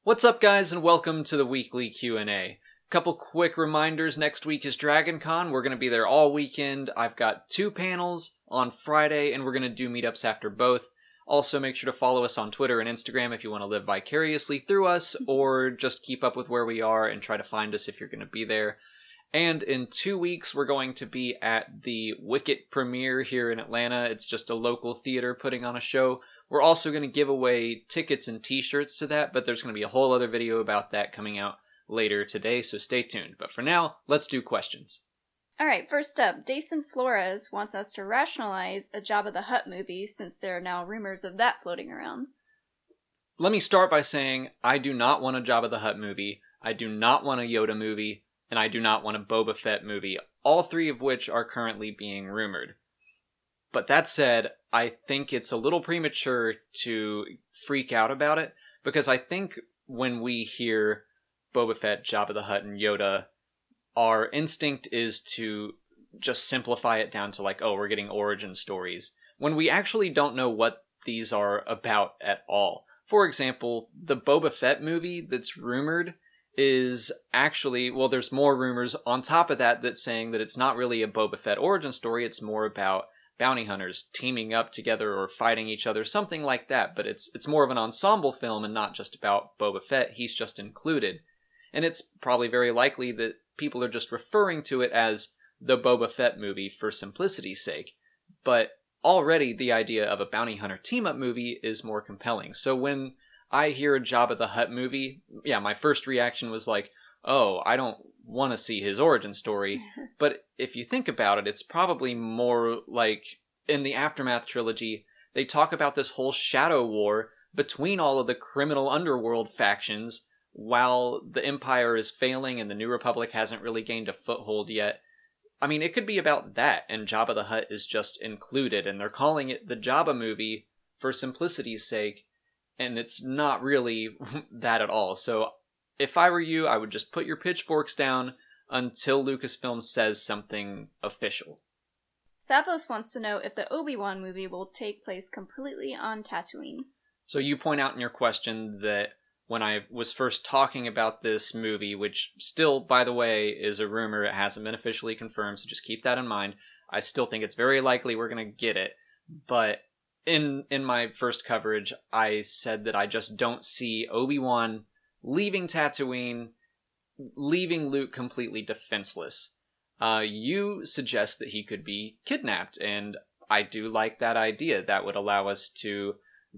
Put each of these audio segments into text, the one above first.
What's up, guys, and welcome to the weekly Q&A. Couple quick reminders. Next week is DragonCon. We're going to be there all weekend. I've got 2 panels on Friday, and we're going to do meetups after both. Also, make sure to follow us on Twitter and Instagram if you want to live vicariously through us, or just keep up with where we are and try to find us if you're going to be there. And in 2 weeks, we're going to be at the Wicket premiere here in Atlanta. It's just a local theater putting on a show. We're also going to give away tickets and t-shirts to that, but there's going to be a whole other video about that coming out later today, so stay tuned. But for now, let's do questions. Alright, first up, Dason Flores wants us to rationalize a Jabba the Hutt movie since there are now rumors of that floating around. Let me start by saying I do not want a Jabba the Hutt movie, I do not want a Yoda movie, and I do not want a Boba Fett movie, all 3 of which are currently being rumored. But that said, I think it's a little premature to freak out about it, because I think when we hear Boba Fett, Jabba the Hutt, and Yoda, our instinct is to just simplify it down to like, oh, we're getting origin stories, when we actually don't know what these are about at all. For example, the Boba Fett movie that's rumored is actually, well, there's more rumors on top of that that's saying that it's not really a Boba Fett origin story, it's more about bounty hunters teaming up together or fighting each other, something like that, but it's more of an ensemble film and not just about Boba Fett. He's just included. And it's probably very likely that people are just referring to it as the Boba Fett movie for simplicity's sake. But already the idea of a bounty hunter team-up movie is more compelling. So when I hear a Jabba the Hutt movie, yeah, my first reaction was like, oh, I don't want to see his origin story. But if you think about it, it's probably more like in the Aftermath trilogy, they talk about this whole shadow war between all of the criminal underworld factions while the Empire is failing and the New Republic hasn't really gained a foothold yet. I mean, it could be about that, and Jabba the Hutt is just included, and they're calling it the Jabba movie for simplicity's sake, and it's not really that at all. So if I were you, I would just put your pitchforks down until Lucasfilm says something official. Sapos wants to know if the Obi-Wan movie will take place completely on Tatooine. So you point out in your question that when I was first talking about this movie, which still, by the way, is a rumor, it hasn't been officially confirmed, so just keep that in mind. I still think it's very likely we're going to get it, but in my first coverage, I said that I just don't see Obi-Wan leaving Tatooine, leaving Luke completely defenseless. You suggest that he could be kidnapped, and I do like that idea. That would allow us to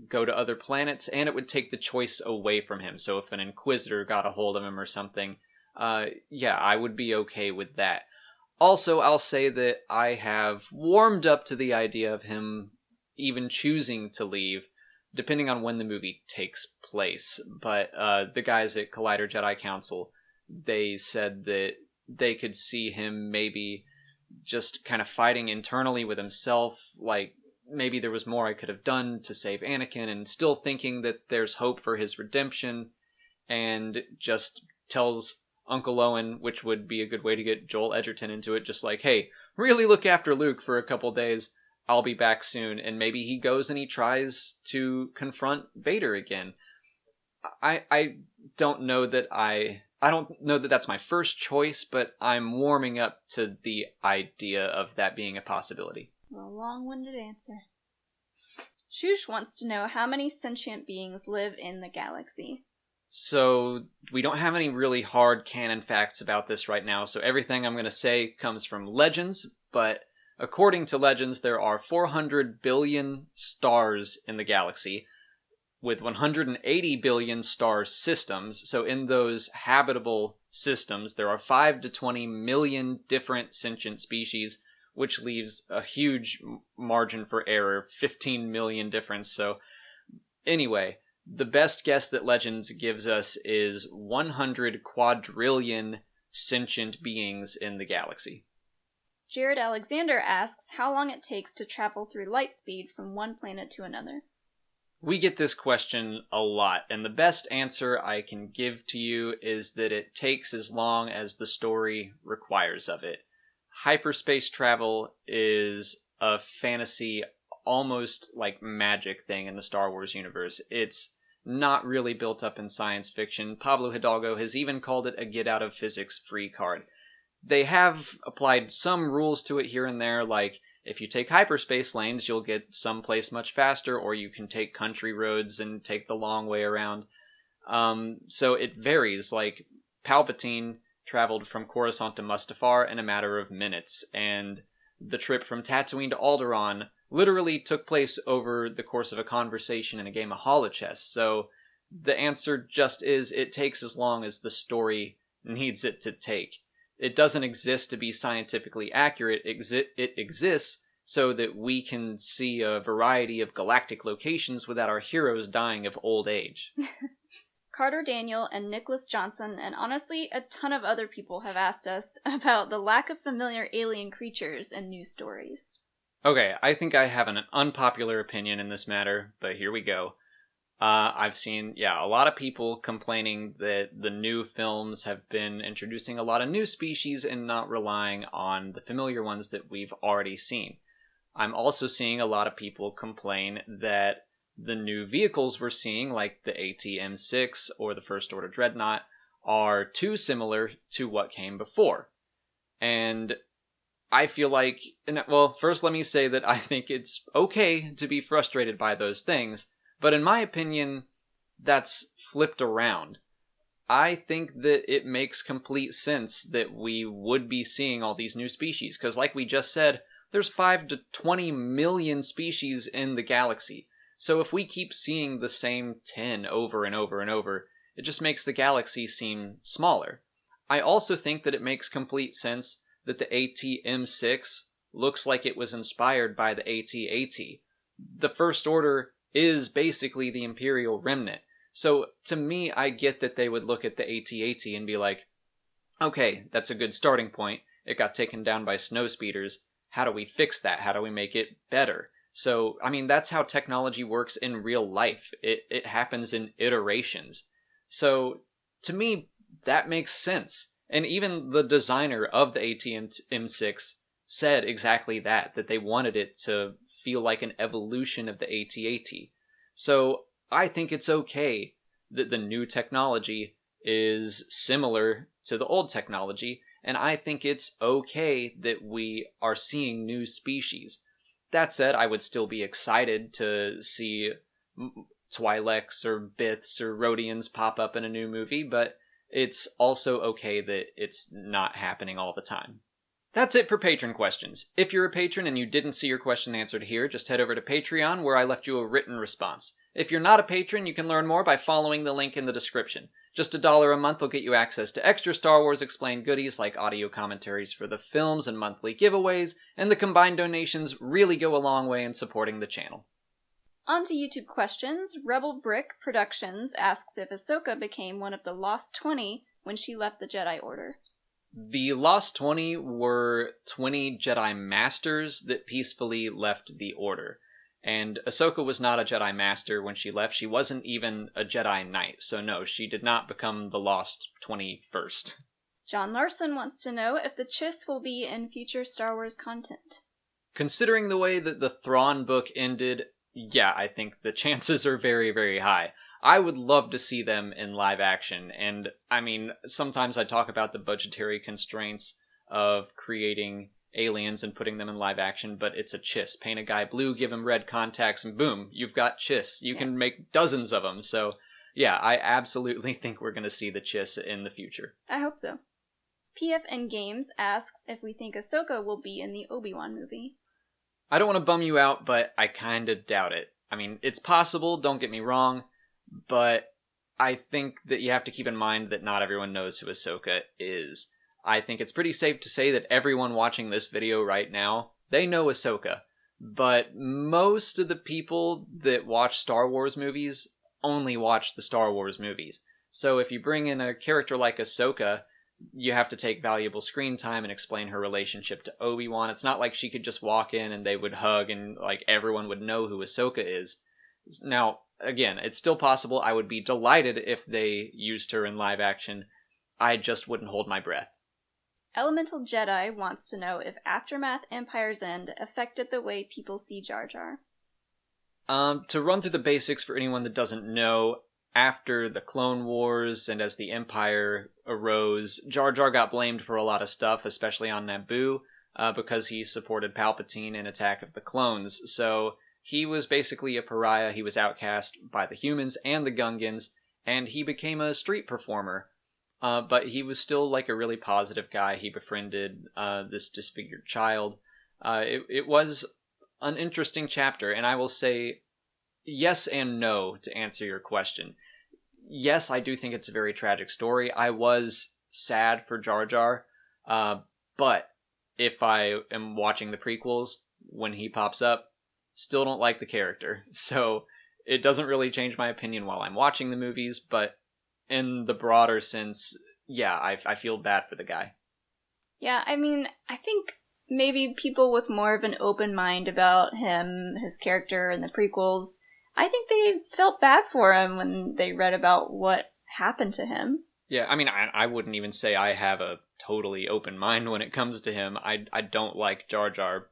go to other planets, and it would take the choice away from him. So if an Inquisitor got a hold of him or something, yeah, I would be okay with that. Also, I'll say that I have warmed up to the idea of him even choosing to leave, depending on when the movie takes place. But the guys at Collider Jedi Council, they said that they could see him maybe just kind of fighting internally with himself, like maybe there was more I could have done to save Anakin, and still thinking that there's hope for his redemption, and just tells Uncle Owen, which would be a good way to get Joel Edgerton into it, just like, hey, really look after Luke for a couple days, I'll be back soon, and maybe he goes and he tries to confront Vader again. I don't know that that's my first choice, but I'm warming up to the idea of that being a possibility. A long-winded answer. Shush wants to know how many sentient beings live in the galaxy. So, we don't have any really hard canon facts about this right now, so everything I'm going to say comes from Legends, but according to Legends, there are 400 billion stars in the galaxy, with 180 billion star systems. So in those habitable systems, there are 5 to 20 million different sentient species, which leaves a huge margin for error, 15 million difference. So anyway, the best guess that Legends gives us is 100 quadrillion sentient beings in the galaxy. Jared Alexander asks how long it takes to travel through Lightspeed from one planet to another. We get this question a lot, and the best answer I can give to you is that it takes as long as the story requires of it. Hyperspace travel is a fantasy, almost like magic thing in the Star Wars universe. It's not really built up in science fiction. Pablo Hidalgo has even called it a get-out-of-physics-free card. They have applied some rules to it here and there, like if you take hyperspace lanes, you'll get someplace much faster, or you can take country roads and take the long way around. So it varies, like Palpatine traveled from Coruscant to Mustafar in a matter of minutes, and the trip from Tatooine to Alderaan literally took place over the course of a conversation in a game of holochess. So the answer just is it takes as long as the story needs it to take. It doesn't exist to be scientifically accurate. It exists so that we can see a variety of galactic locations without our heroes dying of old age. Carter Daniel and Nicholas Johnson, and honestly a ton of other people have asked us about the lack of familiar alien creatures in new stories. Okay, I think I have an unpopular opinion in this matter, but here we go. I've seen, a lot of people complaining that the new films have been introducing a lot of new species and not relying on the familiar ones that we've already seen. I'm also seeing a lot of people complain that the new vehicles we're seeing, like the AT-M6 or the First Order Dreadnought, are too similar to what came before. And I feel like, well, first let me say that I think it's okay to be frustrated by those things, but in my opinion, that's flipped around. I think that it makes complete sense that we would be seeing all these new species, because like we just said, there's 5 to 20 million species in the galaxy. So if we keep seeing the same 10 over and over and over, it just makes the galaxy seem smaller. I also think that it makes complete sense that the AT-M6 looks like it was inspired by the AT-AT. The First Order is basically the Imperial remnant. So to me, I get that they would look at the AT-AT and be like, okay, that's a good starting point. It got taken down by snowspeeders. How do we fix that? How do we make it better? So, I mean, that's how technology works in real life. It happens in iterations. So, to me, that makes sense. And even the designer of the AT-M6 said exactly that they wanted it to feel like an evolution of the AT-AT. So, I think it's okay that the new technology is similar to the old technology, and I think it's okay that we are seeing new species. That said, I would still be excited to see Twi'leks or Biths or Rhodians pop up in a new movie, but it's also okay that it's not happening all the time. That's it for patron questions. If you're a patron and you didn't see your question answered here, just head over to Patreon where I left you a written response. If you're not a patron, you can learn more by following the link in the description. Just $1 a month will get you access to extra Star Wars Explained goodies like audio commentaries for the films and monthly giveaways, and the combined donations really go a long way in supporting the channel. On to YouTube questions. Rebel Brick Productions asks if Ahsoka became one of the Lost 20 when she left the Jedi Order. The Lost 20 were 20 Jedi Masters that peacefully left the Order. And Ahsoka was not a Jedi Master when she left. She wasn't even a Jedi Knight. So no, she did not become the Lost 21st. John Larson wants to know if the Chiss will be in future Star Wars content. Considering the way that the Thrawn book ended, yeah, I think the chances are very, very high. I would love to see them in live action. And, I mean, sometimes I talk about the budgetary constraints of creating aliens and putting them in live action, but it's a Chiss. Paint a guy blue, give him red contacts, and boom, you've got Chiss. You can make dozens of them. So, yeah, I absolutely think we're going to see the Chiss in the future. I hope so. PFN Games asks if we think Ahsoka will be in the Obi-Wan movie. I don't want to bum you out, but I kind of doubt it. I mean, it's possible, don't get me wrong, but I think that you have to keep in mind that not everyone knows who Ahsoka is. I think it's pretty safe to say that everyone watching this video right now, they know Ahsoka. But most of the people that watch Star Wars movies only watch the Star Wars movies. So if you bring in a character like Ahsoka, you have to take valuable screen time and explain her relationship to Obi-Wan. It's not like she could just walk in and they would hug and like everyone would know who Ahsoka is. Now, again, it's still possible. I would be delighted if they used her in live action. I just wouldn't hold my breath. Elemental Jedi wants to know if Aftermath Empire's End affected the way people see Jar Jar. To run through the basics for anyone that doesn't know, after the Clone Wars and as the Empire arose, Jar Jar got blamed for a lot of stuff, especially on Naboo, because he supported Palpatine in Attack of the Clones. So he was basically a pariah. He was outcast by the humans and the Gungans, and he became a street performer. But he was still like a really positive guy. He befriended this disfigured child. It was an interesting chapter, and I will say yes and no to answer your question. Yes, I do think it's a very tragic story. I was sad for Jar Jar, but if I am watching the prequels, when he pops up, still don't like the character. So it doesn't really change my opinion while I'm watching the movies, but in the broader sense, yeah, I feel bad for the guy. Yeah, I mean, I think maybe people with more of an open mind about him, his character, and the prequels, I think they felt bad for him when they read about what happened to him. Yeah, I mean, I wouldn't even say I have a totally open mind when it comes to him. I don't like Jar Jar,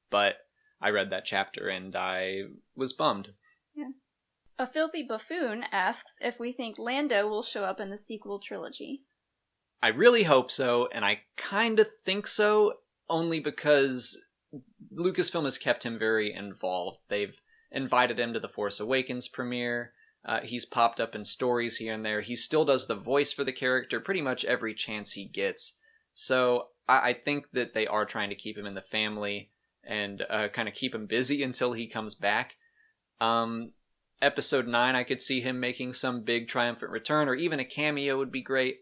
but I read that chapter and I was bummed. Yeah. A Filthy Buffoon asks if we think Lando will show up in the sequel trilogy. I really hope so, and I kind of think so, only because Lucasfilm has kept him very involved. They've invited him to the Force Awakens premiere. He's popped up in stories here and there. He still does the voice for the character pretty much every chance he gets. So I think that they are trying to keep him in the family and kind of keep him busy until he comes back. Episode 9, I could see him making some big triumphant return, or even a cameo would be great.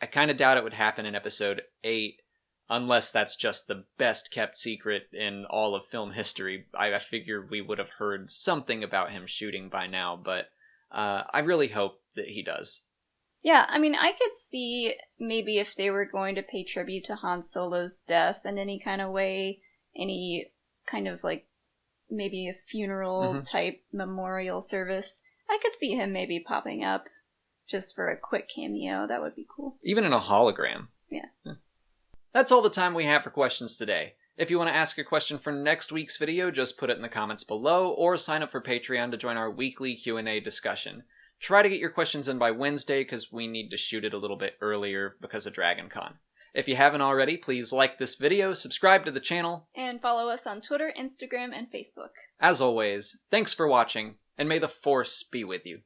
I kind of doubt it would happen in Episode 8, unless that's just the best kept secret in all of film history. I figure we would have heard something about him shooting by now, but I really hope that he does. Yeah, I mean, I could see maybe if they were going to pay tribute to Han Solo's death in any kind of way, any kind of like maybe a funeral type memorial service, I could see him maybe popping up just for a quick cameo. That would be cool. Even in a hologram. Yeah. That's all the time we have for questions today. If you want to ask a question for next week's video, just put it in the comments below, or sign up for Patreon to join our weekly Q&A discussion. Try to get your questions in by Wednesday, because we need to shoot it a little bit earlier because of DragonCon. If you haven't already, please like this video, subscribe to the channel, and follow us on Twitter, Instagram, and Facebook. As always, thanks for watching, and may the Force be with you.